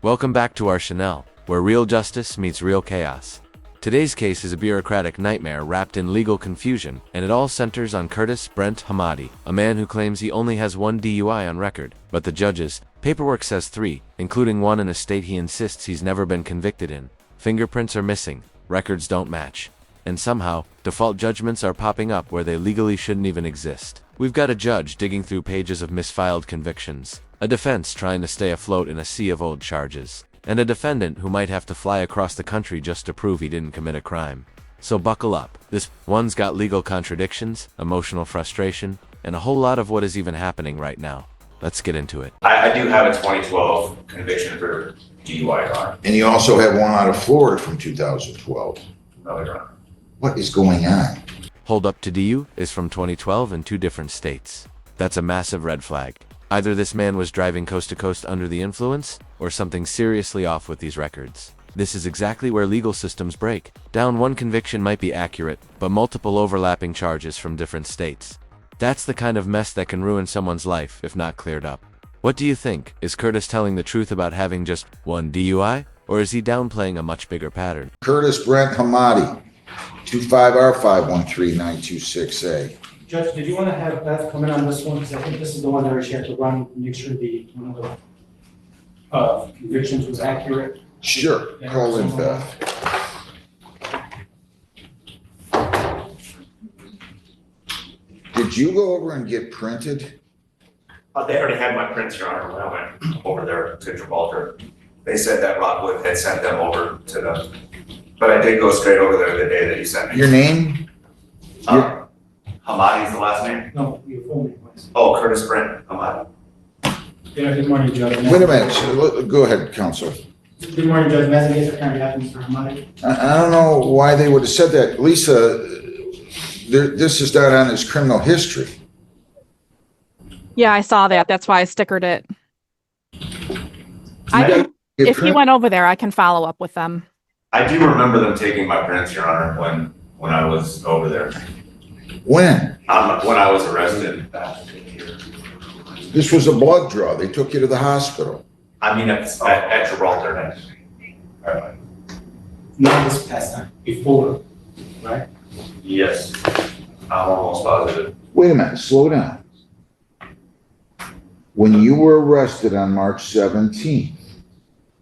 Welcome back to our Chanel, where real justice meets real chaos. Today's case is a bureaucratic nightmare wrapped in legal confusion, and it all centers on Curtis Brent Hamadi, a man who claims he only has 1 DUI on record, but the judge's paperwork says 3, including one in a state he insists he's never been convicted in. Fingerprints are missing, records don't match, and somehow, default judgments are popping up where they legally shouldn't even exist. We've got a judge digging through pages of misfiled convictions, a defense trying to stay afloat in a sea of old charges, and a defendant who might have to fly across the country just to prove he didn't commit a crime. So buckle up. This one's got legal contradictions, emotional frustration, and a whole lot of what is even happening right now. Let's get into it. I do have a 2012 conviction for DUI, Your Honor. And you also have one out of Florida from 2012. No, Your Honor. What is going on? Hold up to DU is from 2012 in 2 different states. That's a massive red flag. Either this man was driving coast to coast under the influence, or something seriously off with these records. This is exactly where legal systems break. Down one conviction might be accurate, but multiple overlapping charges from different states. That's the kind of mess that can ruin someone's life if not cleared up. What do you think? Is Curtis telling the truth about having just 1 DUI, or is he downplaying a much bigger pattern? Curtis Brent Hamadi, 25R513926A. Judge, did you want to have Beth come in on this one? Because I think this is the one that she had to run, make sure the one of the convictions was accurate. Sure, call in Beth. Did you go over and get printed? They already had my prints, Your Honor, when I went over there to Gibraltar. They said that Rockwood had sent them over to them. But I did go straight over there the day that you sent me. Your name? Hamadi's the last name? No, your full name, please. Oh, Curtis Brent Hamadi. Yeah, good morning, Judge. Wait a minute, so go ahead, counsel. Good morning, Judge. Investigator County Attorney for Hamadi. I don't know why they would have said that. Lisa, this is not on his criminal history. Yeah, I saw that. That's why I stickered it. If he went over there, I can follow up with them. I do remember them taking my prints, Your Honor, when I was over there. When? When I was arrested. This was a blood draw. They took you to the hospital. I mean, at Gibraltar. Not this past time, before, right? Yes, I'm almost positive. Wait a minute, slow down. When you were arrested on March 17th,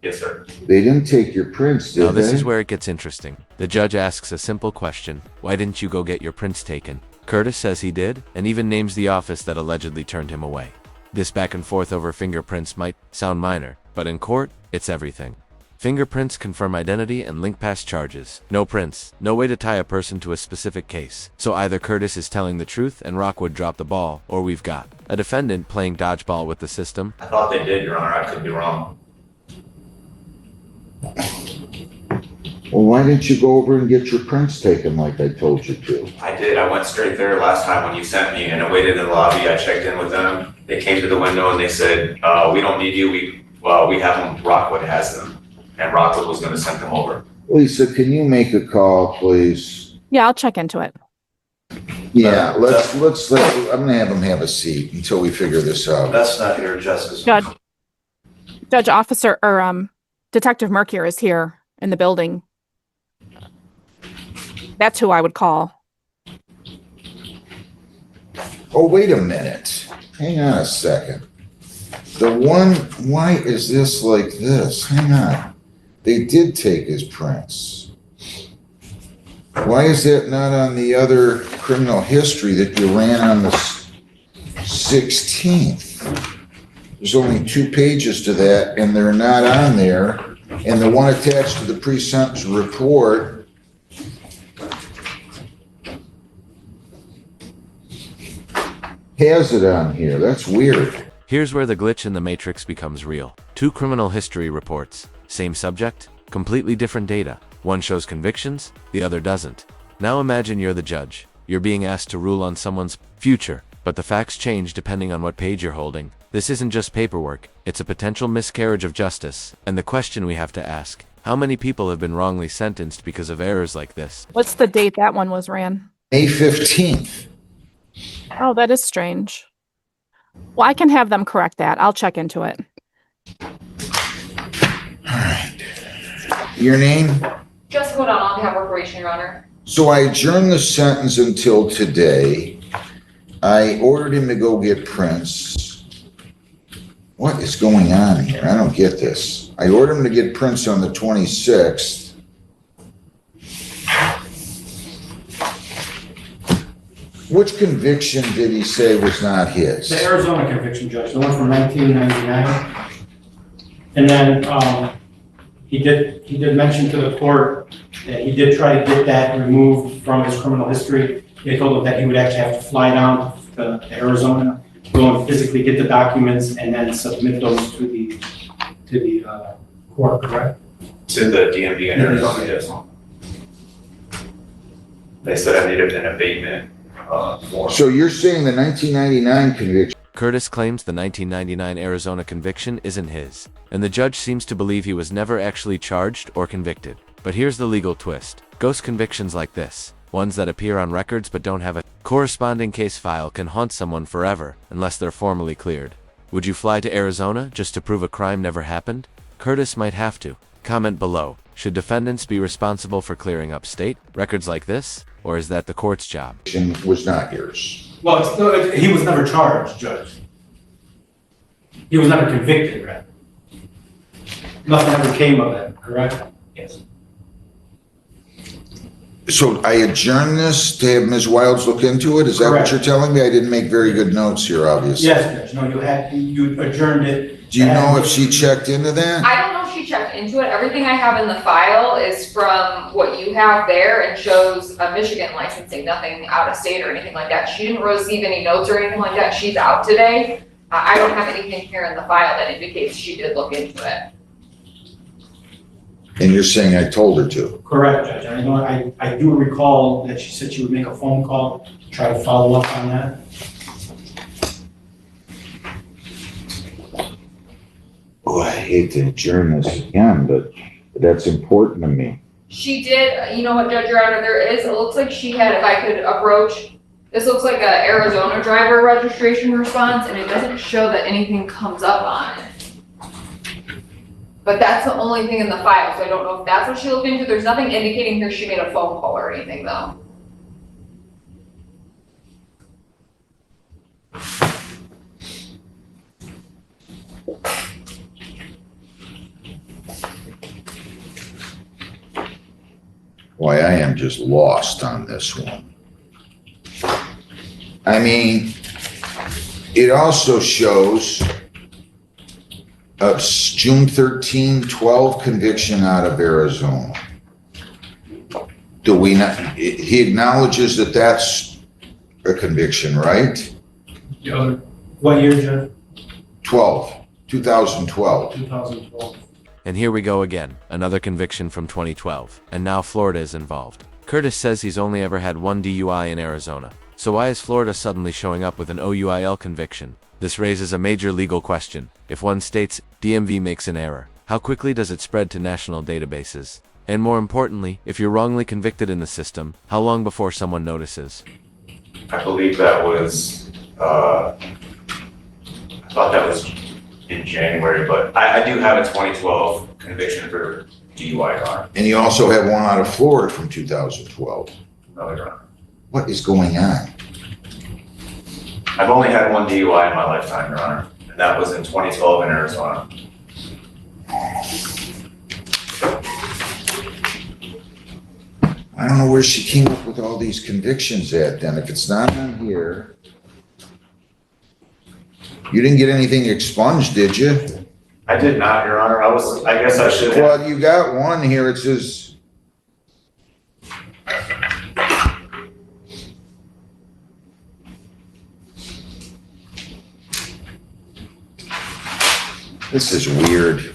Yes, sir. they didn't take your prints, did Now this they? is where it gets interesting. The judge asks a simple question: why didn't you go get your prints taken? Curtis says he did, and even names the office that allegedly turned him away. This back and forth over fingerprints might sound minor, but in court, it's everything. Fingerprints confirm identity and link past charges. No prints, no way to tie a person to a specific case. So either Curtis is telling the truth and Rockwood dropped the ball, or we've got a defendant playing dodgeball with the system. I thought they did, Your Honor. I could be wrong. Well, why didn't you go over and get your prints taken like I told you to? I did. I went straight there last time when you sent me, and I waited in the lobby. I checked in with them. They came to the window and they said, "We don't need you. We have them. Rockwood has them," and Rockwood was going to send them over. Lisa, can you make a call, please? Yeah, I'll check into it. Yeah, let's I'm gonna have him have a seat until we figure this out. That's not your justice. Judge Officer or Detective Mercier is here in the building. That's who I would call. Oh, wait a minute. Hang on a second. Why is this like this? Hang on. They did take his prints. Why is that not on the other criminal history that you ran on the 16th? There's only 2 pages to that, and they're not on there. And the one attached to the pre-sentence report has it on here. That's weird. Here's where the glitch in the matrix becomes real. 2 criminal history reports, same subject, completely different data. One shows convictions, the other doesn't. Now imagine you're the judge. You're being asked to rule on someone's future, but the facts change depending on what page you're holding. This isn't just paperwork, it's a potential miscarriage of justice. And the question we have to ask: how many people have been wrongly sentenced because of errors like this? What's the date that one was ran? May 15th. Oh, that is strange. Well, I can have them correct that. I'll check into it. Your name? Just hold on, I'll have information, Your Honor. So I adjourned the sentence until today. I ordered him to go get prints. What is going on here? I don't get this. I ordered him to get prints on the 26th. Which conviction did he say was not his? The Arizona conviction, Judge, the one from 1999. And then he did mention to the court that he did try to get that removed from his criminal history. They told him that he would actually have to fly down to Arizona, go and physically get the documents, and then submit those to the court, correct? To the DMV in Arizona, yes. They said I needed an abatement form. So you're saying the 1999 conviction? Curtis claims the 1999 Arizona conviction isn't his, and the judge seems to believe he was never actually charged or convicted. But here's the legal twist. Ghost convictions like this, ones that appear on records but don't have a corresponding case file, can haunt someone forever unless they're formally cleared. Would you fly to Arizona just to prove a crime never happened? Curtis might have to. Comment below. Should defendants be responsible for clearing up state records like this, or is that the court's job? Was not yours. Well, he was never charged, Judge. He was never convicted, right? Nothing ever came of it, correct? Yes. So I adjourn this to have Ms. Wilds look into it? Is that what Correct. you're telling me? I didn't make very good notes here, obviously. Yes, Judge. No, you adjourned it. Do you know if she checked into that? I don't know if she checked into it. Everything I have in the file is from what you have there and shows a Michigan licensing, nothing out of state or anything like that. She didn't receive any notes or anything like that. She's out today. I don't have anything here in the file that indicates she did look into it. And you're saying I told her to? Correct, Judge. I know, I do recall that she said she would make a phone call to try to follow up on that. Oh, I hate to adjourn this again, but that's important to me. She did, you know what, Judge, Your Honor, it looks like she had, if I could approach, this looks like a Arizona driver registration response, and it doesn't show that anything comes up on it. But that's the only thing in the file, so I don't know if that's what she looked into. There's nothing indicating here she made a phone call or anything, though. Boy, I am just lost on this one. I mean, it also shows a June 13, 12 conviction out of Arizona. Do we not, he acknowledges that that's a conviction, right? What year, Judge? 2012. 2012. And here we go again, another conviction from 2012, and now Florida is involved. Curtis says he's only ever had one DUI in Arizona, so why is Florida suddenly showing up with an OUIL conviction? This raises a major legal question. If one state's DMV makes an error, how quickly does it spread to national databases? And more importantly, if you're wrongly convicted in the system, how long before someone notices? I believe that was, I thought that was in January, but I do have a 2012 conviction for DUI, Your Honor. And you also have one out of Florida from 2012. No, Your Honor. What is going on? I've only had one DUI in my lifetime, Your Honor, and that was in 2012 in Arizona. I don't know where she came up with all these convictions at then. If it's not on here. You didn't get anything expunged, did you? I did not, Your Honor. I guess I should have. Well, you got one here. It says. This is weird.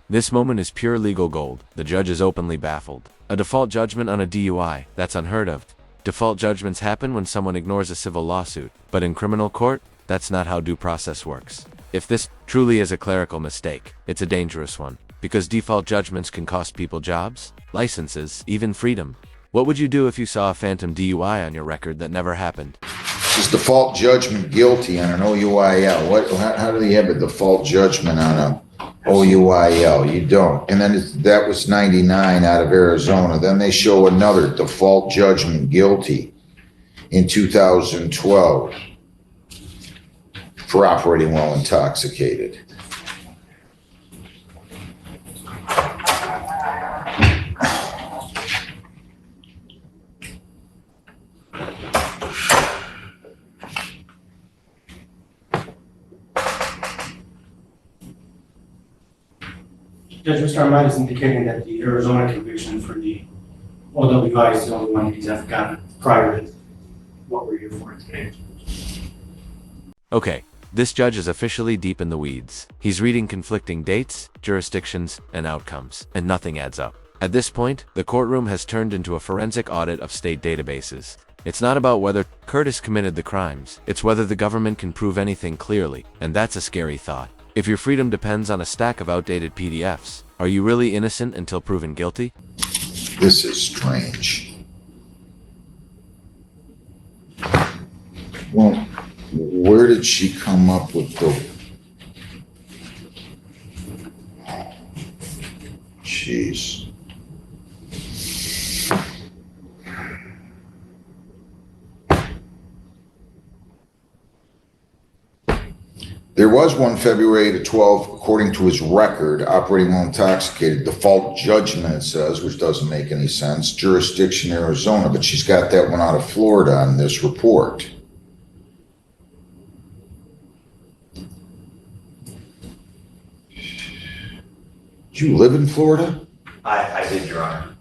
This moment is pure legal gold. The judge is openly baffled. A default judgment on a DUI, that's unheard of. Default judgments happen when someone ignores a civil lawsuit, but in criminal court, that's not how due process works. If this truly is a clerical mistake, it's a dangerous one, because default judgments can cost people jobs, licenses, even freedom. What would you do if you saw a phantom DUI on your record that never happened? This is default judgment guilty on an OUIL. How do they have a default judgment on a OUIL, you don't. And then that was 99 out of Arizona. Then they show another default judgment guilty in 2012 for operating while intoxicated. Judge, Mr. Armand is indicating that the Arizona conviction for the OWI is the only one he's ever gotten prior to what we're here for today. Okay, this judge is officially deep in the weeds. He's reading conflicting dates, jurisdictions, and outcomes, and nothing adds up. At this point, the courtroom has turned into a forensic audit of state databases. It's not about whether Curtis committed the crimes, it's whether the government can prove anything clearly, and that's a scary thought. If your freedom depends on a stack of outdated PDFs, are you really innocent until proven guilty? This is strange. Well, where did she come up with the... Jeez. There was one February to 12, according to his record, operating while intoxicated, default judgment, it says, which doesn't make any sense, jurisdiction Arizona, but she's got that one out of Florida on this report. Do you live in Florida? I did, Your Honor.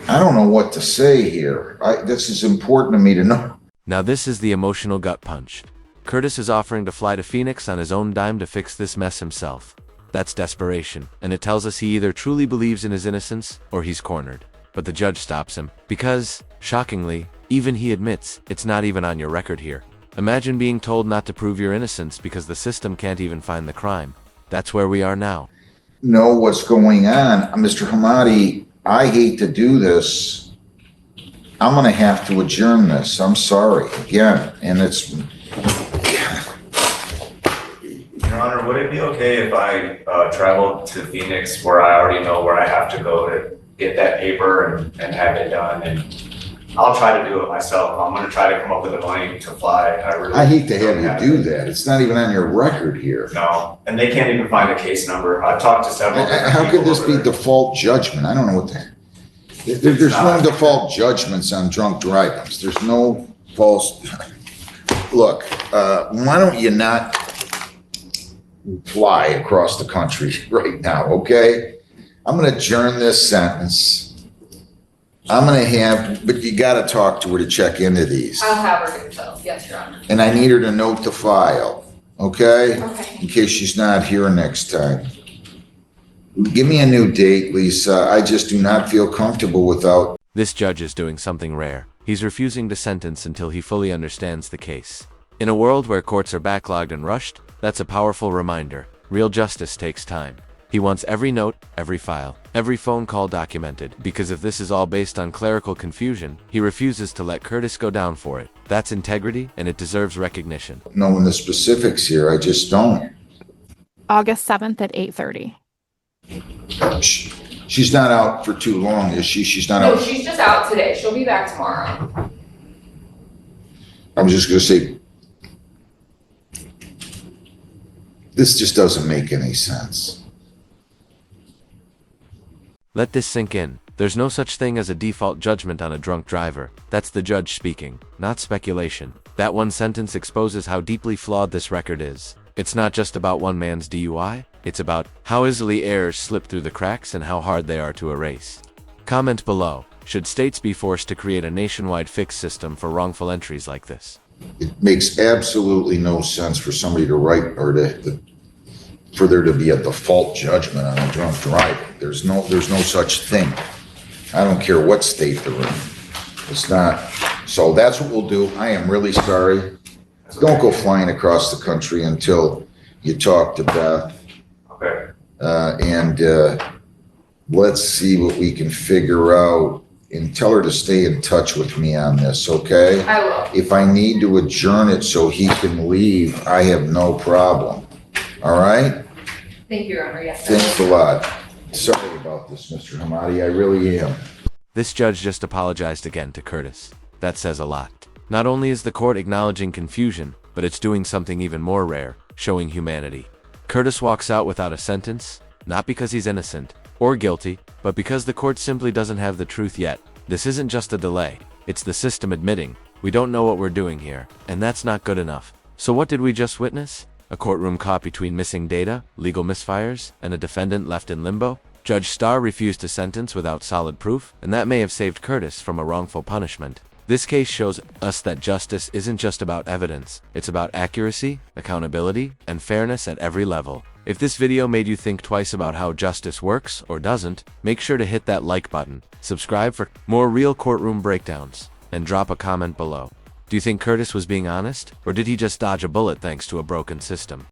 I don't know what to say here. This is important to me to know. Now this is the emotional gut punch. Curtis is offering to fly to Phoenix on his own dime to fix this mess himself. That's desperation, and it tells us he either truly believes in his innocence or he's cornered. But the judge stops him because, shockingly, even he admits it's not even on your record here. Imagine being told not to prove your innocence because the system can't even find the crime. That's where we are now. Know what's going on. Mr. Hamadi, I hate to do this. I'm going to have to adjourn this. I'm sorry again. And it's... Your Honor, would it be okay if I traveled to Phoenix where I already know where I have to go to get that paper and have it done? And I'll try to do it myself. I'm going to try to come up with the money to fly. I hate to have you do that. It's not even on your record here. No, and they can't even find a case number. I've talked to several different How could people this over be there. default judgment? I don't know what that... There's no default judgments on drunk drivings. There's no false... Look, why don't you not fly across the country right now, okay? I'm going to adjourn this sentence. I'm going to have... But you got to talk to her to check into these. I'll have her do so, yes, Your Honor. And I need her to note the file, okay? Okay. In case she's not here next time. Give me a new date, Lisa. I just do not feel comfortable without... This judge is doing something rare. He's refusing to sentence until he fully understands the case. In a world where courts are backlogged and rushed, that's a powerful reminder. Real justice takes time. He wants every note, every file, every phone call documented, because if this is all based on clerical confusion, he refuses to let Curtis go down for it. That's integrity, and it deserves recognition. Knowing the specifics here, I just don't. August 7th at 8:30. She's not out for too long, is she? She's not No, out. she's just out today. She'll be back tomorrow. I was just going to say, this just doesn't make any sense. Let this sink in. There's no such thing as a default judgment on a drunk driver. That's the judge speaking, not speculation. That one sentence exposes how deeply flawed this record is. It's not just about one man's DUI, it's about how easily errors slip through the cracks and how hard they are to erase. Comment below. Should states be forced to create a nationwide fix system for wrongful entries like this? It makes absolutely no sense for somebody to write or for there to be a default judgment on a drunk driver. There's no such thing. I don't care what state they're in. It's not. So that's what we'll do. I am really sorry. Don't go flying across the country until you talk to Beth. Okay. And let's see what we can figure out and tell her to stay in touch with me on this, okay? I will. If I need to adjourn it so he can leave, I have no problem. All right? Thank you, Your Honor, yes. Thanks a lot. Sorry about this, Mr. Hamadi, I really am. This judge just apologized again to Curtis. That says a lot. Not only is the court acknowledging confusion, but it's doing something even more rare, showing humanity. Curtis walks out without a sentence, not because he's innocent or guilty, but because the court simply doesn't have the truth yet. This isn't just a delay, it's the system admitting, we don't know what we're doing here, and that's not good enough. So what did we just witness? A courtroom caught between missing data, legal misfires, and a defendant left in limbo? Judge Starr refused to sentence without solid proof, and that may have saved Curtis from a wrongful punishment. This case shows us that justice isn't just about evidence, it's about accuracy, accountability, and fairness at every level. If this video made you think twice about how justice works or doesn't, make sure to hit that like button, subscribe for more real courtroom breakdowns, and drop a comment below. Do you think Curtis was being honest, or did he just dodge a bullet thanks to a broken system?